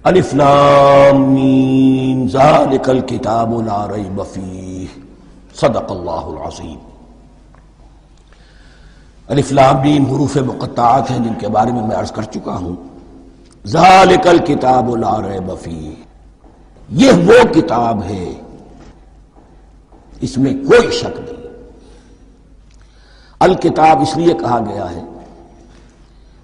الف لام میم ذالک الکتاب لا ریب فیہ صدق اللہ العظیم۔ الف لام میم حروف مقطعات ہیں جن کے بارے میں عرض کر چکا ہوں۔ ذالک الکتاب لا ریب فیہ، یہ وہ کتاب ہے اس میں کوئی شک نہیں۔ الکتاب اس لیے کہا گیا ہے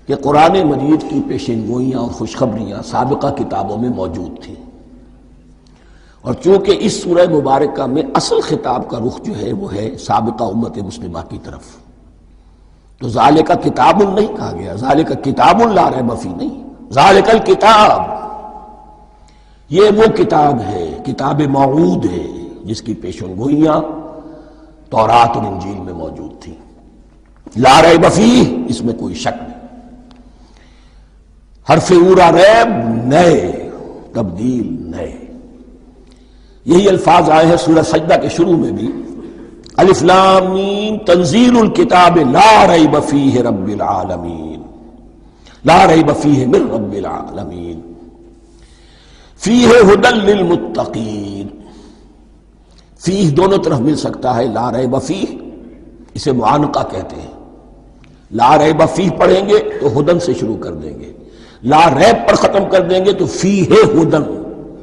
کہ قرآن مجید کی پیشین گوئیاں اور خوشخبریاں سابقہ کتابوں میں موجود تھیں، اور چونکہ اس سورہ مبارکہ میں اصل خطاب کا رخ جو ہے وہ ہے سابقہ امت مسلمہ کی طرف، تو ذالک کتاب نہیں کہا گیا، ذالک کتاب لا ریب فیہ نہیں، ذالک الکتاب یہ وہ کتاب ہے، کتاب موعود ہے جس کی پیشین گوئیاں تورات اور انجیل میں موجود تھیں۔ لا ریب فیہ اس میں کوئی شک نہیں، حرف اورا ریب نئے، تبدیل نئے، یہی الفاظ آئے ہیں سورہ سجدہ کے شروع میں بھی، الف لام میم تنزیل الکتاب لا ریب فیہ رب العالمین، لا ریب فیہ من رب العالمین، فیہ ھدی للمتقین۔ فیہ دونوں طرف مل سکتا ہے، لا ریب فیہ اسے معانقہ کہتے ہیں، لا ریب فیہ پڑھیں گے تو ہدن سے شروع کر دیں گے، لا ریب پر ختم کر دیں گے تو فیہ ہدن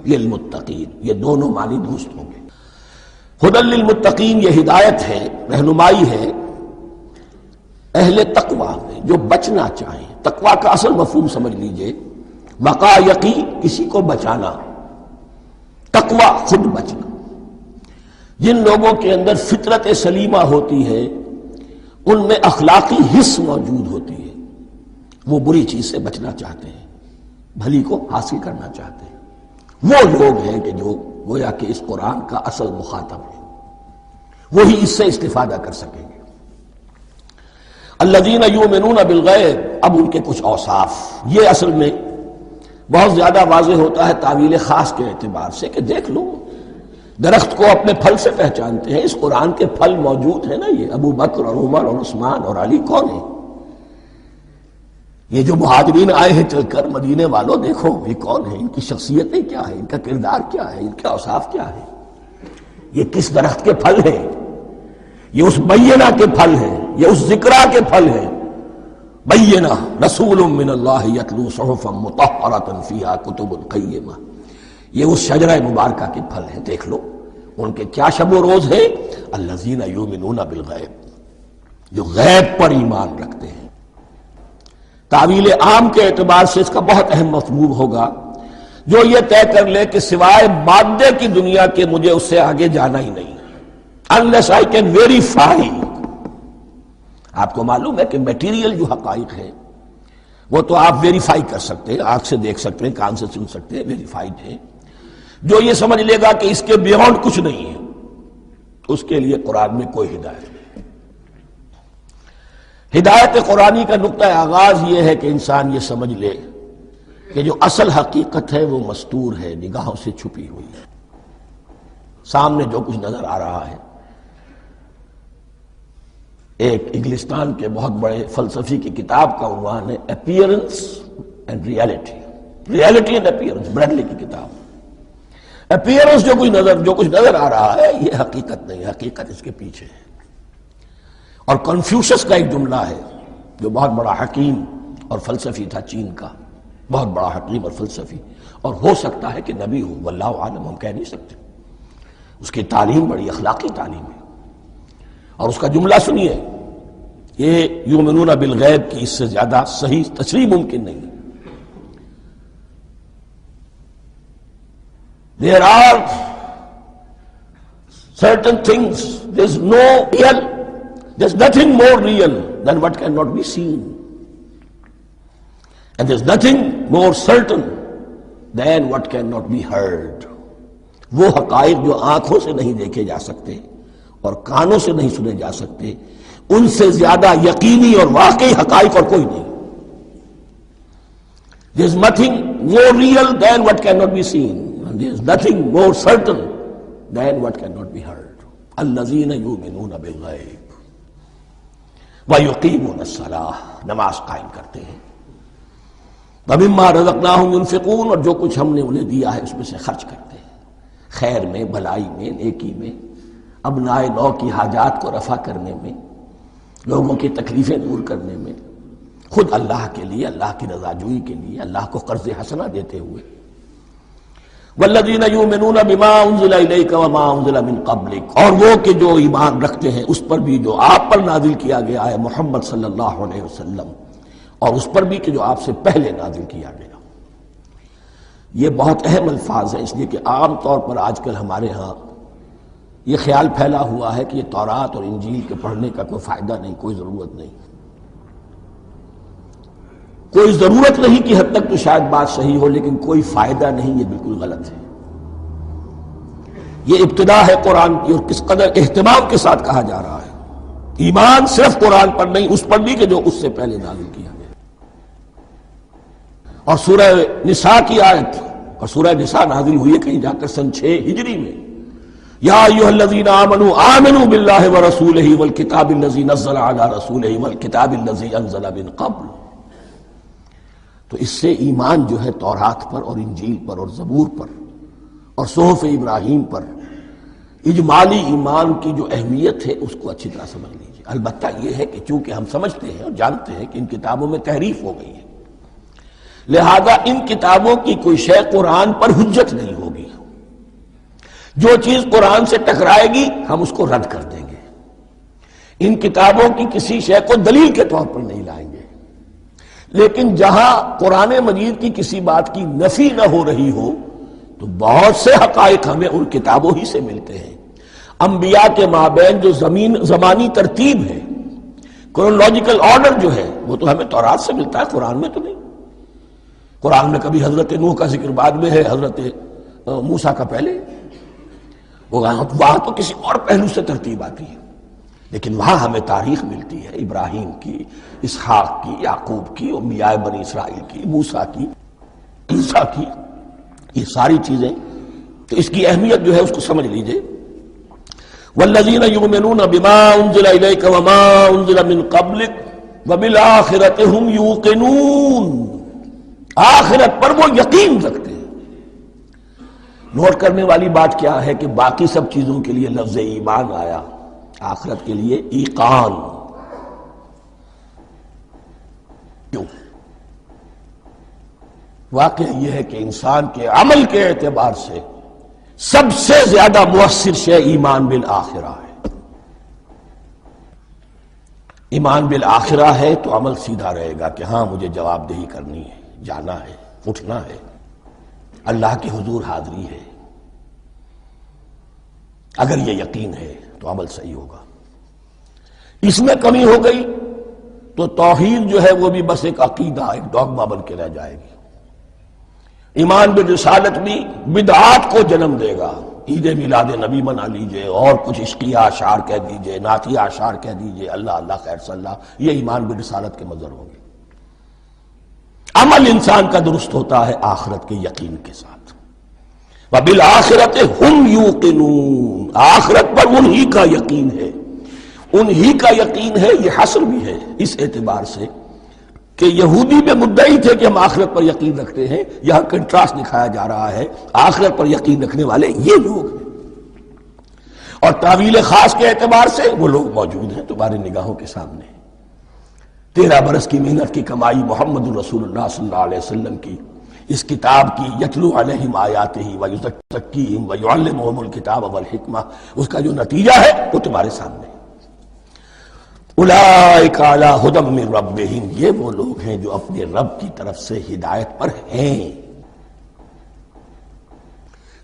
للمتقین، یہ دونوں معنی درست ہوں گے۔ ہدن للمتقین یہ ہدایت ہے، رہنمائی ہے اہل تقوی میں جو بچنا چاہیں۔ تقوی کا اصل مفہوم سمجھ لیجئے، بقا یقی کسی کو بچانا، تقوی خود بچنا۔ جن لوگوں کے اندر فطرت سلیمہ ہوتی ہے ان میں اخلاقی حس موجود ہوتی ہے، وہ بری چیز سے بچنا چاہتے ہیں، بھلی کو حاصل کرنا چاہتے ہیں، وہ لوگ ہیں کہ جو گویا کہ اس قرآن کا اصل مخاطب ہے، وہی اس سے استفادہ کر سکیں گے۔ الذین یؤمنون بالغیب، اب ان کے کچھ اوصاف، یہ اصل میں بہت زیادہ واضح ہوتا ہے تعویل خاص کے اعتبار سے کہ دیکھ لو درخت کو اپنے پھل سے پہچانتے ہیں، اس قرآن کے پھل موجود ہیں نا، یہ ابو بکر اور عمر اور عثمان اور علی کون ہیں؟ یہ جو مہاجرین آئے ہیں چل کر مدینے والوں، دیکھو یہ کون ہیں، ان کی شخصیتیں کیا ہیں، ان کا کردار کیا ہے، ان کے اوصاف کیا ہے، یہ کس درخت کے پھل ہیں، یہ اس بینہ کے پھل ہیں، یہ اس ذکرہ کے پھل ہیں۔ بینہ رسول من اللہ یتلو صحفا مطہرۃ فیہا کتب قیمہ، یہ اس شجرہ مبارکہ کے پھل ہیں، دیکھ لو ان کے کیا شب و روز ہیں۔ الذین یؤمنون بالغیب، جو غیب پر ایمان رکھتے ہیں۔ تعویل عام کے اعتبار سے اس کا بہت اہم مفہوم ہوگا، جو یہ طے کر لے کہ سوائے مادے کی دنیا کے مجھے اس سے آگے جانا ہی نہیں، unless I can verify۔ آپ کو معلوم ہے کہ میٹیریل جو حقائق ہیں وہ تو آپ ویریفائی کر سکتے ہیں، آنکھ سے دیکھ سکتے ہیں، کان سے سن سکتے ہیں، ویریفائڈ ہیں۔ جو یہ سمجھ لے گا کہ اس کے بیونڈ کچھ نہیں ہے، اس کے لیے قرآن میں کوئی ہدایت نہیں۔ ہدایت قرآنی کا نقطہ آغاز یہ ہے کہ انسان یہ سمجھ لے کہ جو اصل حقیقت ہے وہ مستور ہے، نگاہوں سے چھپی ہوئی ہے، سامنے جو کچھ نظر آ رہا ہے۔ ایک انگلستان کے بہت بڑے فلسفی کی کتاب کا عنوان ہے appearance and reality, reality and appearance, Bradley کی کتاب۔ اپیئرنس جو کچھ نظر آ رہا ہے یہ حقیقت نہیں، حقیقت اس کے پیچھے ہے۔ اور کنفیوشس کا ایک جملہ ہے جو بہت بڑا حکیم اور فلسفی تھا، چین کا بہت بڑا حکیم اور فلسفی، اور ہو سکتا ہے کہ نبی ہو، واللہ عالم، ہم کہہ نہیں سکتے۔ اس کی تعلیم بڑی اخلاقی تعلیم ہے، اور اس کا جملہ سنیے، یہ یؤمنون بالغیب کی اس سے زیادہ صحیح تشریح ممکن نہیں ہے۔ There are certain things, there's nothing more real than what cannot be seen, and there's nothing more certain than what cannot be heard۔ وہ حقائق جو آنکھوں سے نہیں دیکھے جا سکتے اور کانوں سے نہیں سنے جا سکتے، ان سے زیادہ یقینی اور واقعی حقائق اور کوئی نہیں۔ There's nothing more real than what cannot be seen, and there's nothing more certain than what cannot be heard۔ الذین یؤمنون بالغیب وَيُقِيمُونَ الصَّلَاةَ، نماز قائم کرتے ہیں۔ وَمِمَّا رَزَقْنَاهُمْ يُنْفِقُونَ، اور جو کچھ ہم نے انہیں دیا ہے اس میں سے خرچ کرتے ہیں، خیر میں، بھلائی میں، نیکی میں، ابنائے نو کی حاجات کو رفع کرنے میں، لوگوں کی تکلیفیں دور کرنے میں، خود اللہ کے لیے، اللہ کی رضا جوئی کے لیے، اللہ کو قرض حسنہ دیتے ہوئے۔ وَالَّذِينَ يُؤْمِنُونَ بِمَا أُنزِلَ إِلَيْكَ وَمَا أُنزِلَ مِن قَبْلِكَ، اور وہ کہ جو ایمان رکھتے ہیں اس پر بھی جو آپ پر نازل کیا گیا ہے محمد صلی اللہ علیہ وسلم، اور اس پر بھی کہ جو آپ سے پہلے نازل کیا گیا۔ یہ بہت اہم الفاظ ہیں، اس لیے کہ عام طور پر آج کل ہمارے ہاں یہ خیال پھیلا ہوا ہے کہ یہ تورات اور انجیل کے پڑھنے کا کوئی فائدہ نہیں، کوئی ضرورت نہیں، کوئی ضرورت نہیں کی حد تک تو شاید بات صحیح ہو، لیکن کوئی فائدہ نہیں، یہ بالکل غلط ہے۔ یہ ابتدا ہے قرآن کی، اور کس قدر اہتمام کے ساتھ کہا جا رہا ہے۔ ایمان صرف قرآن پر نہیں، اس پر بھی کہ جو اس سے پہلے نازل کیا گیا۔ اور سورہ نساء کی آیت، اور سورہ نساء نازل ہوئی ہے کہیں جا کر سن 6 ہجری میں، یا ایھا الذین آمنوا آمنوا باللہ ورسولہ والکتاب الذی نزل علی رسولہ والکتاب الذی انزل من قبل۔ تو اس سے ایمان جو ہے تورات پر اور انجیل پر اور زبور پر اور صحف ابراہیم پر، اجمالی ایمان کی جو اہمیت ہے اس کو اچھی طرح سمجھ لیجیے۔ البتہ یہ ہے کہ چونکہ ہم سمجھتے ہیں اور جانتے ہیں کہ ان کتابوں میں تحریف ہو گئی ہے، لہذا ان کتابوں کی کوئی شے قرآن پر حجت نہیں ہوگی۔ جو چیز قرآن سے ٹکرائے گی ہم اس کو رد کر دیں گے، ان کتابوں کی کسی شے کو دلیل کے طور پر نہیں لائیں گے۔ لیکن جہاں قرآن مجید کی کسی بات کی نفی نہ ہو رہی ہو تو بہت سے حقائق ہمیں ان کتابوں ہی سے ملتے ہیں۔ انبیاء کے مابین جو زمانی ترتیب ہے، کرونالوجیکل آرڈر جو ہے، وہ تو ہمیں تورات سے ملتا ہے، قرآن میں تو نہیں۔ قرآن میں کبھی حضرت نوح کا ذکر بعد میں ہے، حضرت موسیٰ کا پہلے، وہاں تو کسی اور پہلو سے ترتیب آتی ہے، لیکن وہاں ہمیں تاریخ ملتی ہے ابراہیم کی، اسحاق کی، یعقوب کی، انبیاء بنی اسرائیل کی، موسیٰ کی، عیسیٰ کی، یہ ساری چیزیں۔ تو اس کی اہمیت جو ہے اس کو سمجھ لیجئے۔ والذین یؤمنون بما انزل الیک وما انزل من قبلک وبالآخرۃ هم یوقنون، آخرت پر وہ یقین رکھتے ہیں۔ نوٹ کرنے والی بات کیا ہے کہ باقی سب چیزوں کے لیے لفظ ایمان آیا، آخرت کے لیے ایقان کیوں؟ واقعہ یہ ہے کہ انسان کے عمل کے اعتبار سے سب سے زیادہ مؤثر شے ایمان بالآخرہ ہے۔ ایمان بالآخرہ ہے تو عمل سیدھا رہے گا کہ ہاں مجھے جواب دہی کرنی ہے، جانا ہے، اٹھنا ہے، اللہ کے حضور حاضری ہے۔ اگر یہ یقین ہے تو عمل صحیح ہوگا۔ اس میں کمی ہو گئی تو توحید جو ہے وہ بھی بس ایک عقیدہ، ایک ڈوگما بن کے رہ جائے گی۔ ایمان بالرسالت بھی بدعات کو جنم دے گا۔ عید میلاد نبی منا لیجئے، اور کچھ عشقیہ اشعار کہہ دیجئے، نعتیہ اشعار کہہ دیجئے، اللہ اللہ خیر صلی اللہ، یہ ایمان بالرسالت کے مظہر ہوں گے۔ عمل انسان کا درست ہوتا ہے آخرت کے یقین کے ساتھ۔ وَبِالْآخِرَةِ هُمْ يُوقِنُونَ، آخرت پر انہی کا یقین ہے، انہی کا یقین ہے۔ یہ حصر بھی ہے اس اعتبار سے کہ یہودی میں مدعی تھے کہ ہم آخرت پر یقین رکھتے ہیں، یہاں کنٹراسٹ دکھایا جا رہا ہے، آخرت پر یقین رکھنے والے یہ لوگ ہیں، اور تعویل خاص کے اعتبار سے وہ لوگ موجود ہیں تمہاری نگاہوں کے سامنے۔ 13 برس کی محنت کی کمائی محمد الرسول اللہ صلی اللہ علیہ وسلم کی، اس کتاب کی، یتلو علیہم آیاتہ ویزکیہم ویعلمہم الکتاب والحکمہ، اس کا جو نتیجہ ہے وہ تمہارے سامنے۔ اولئک علی ھدی من ربہم، یہ وہ لوگ ہیں جو اپنے رب کی طرف سے ہدایت پر ہیں۔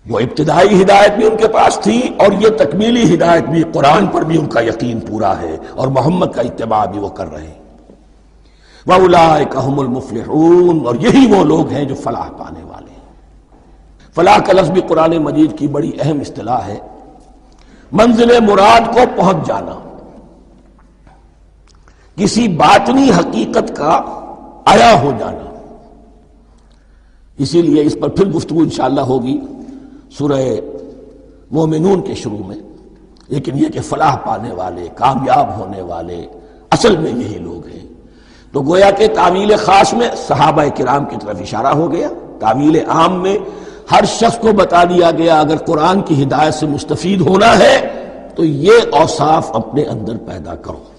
وہ ابتدائی ہدایت بھی ان کے پاس تھی، اور یہ تکمیلی ہدایت بھی، قرآن پر بھی ان کا یقین پورا ہے، اور محمد کا اتباع بھی وہ کر رہے ہیں۔ وَأُولَٰئِكَ هُمُ الْمُفْلِحُونَ، اور یہی وہ لوگ ہیں جو فلاح پانے والے ہیں۔ فلاح کا لفظ بھی قرآن مجید کی بڑی اہم اصطلاح ہے، منزل مراد کو پہنچ جانا، کسی باطنی حقیقت کا عیا ہو جانا۔ اسی لیے اس پر پھر گفتگو انشاءاللہ ہوگی سورہ مومنون کے شروع میں، لیکن یہ کہ فلاح پانے والے، کامیاب ہونے والے اصل میں یہی لوگ ہیں تو گویا کہ تعویل خاص میں صحابہ کرام کی طرف اشارہ ہو گیا، تعویل عام میں ہر شخص کو بتا دیا گیا اگر قرآن کی ہدایت سے مستفید ہونا ہے تو یہ اوصاف اپنے اندر پیدا کرو۔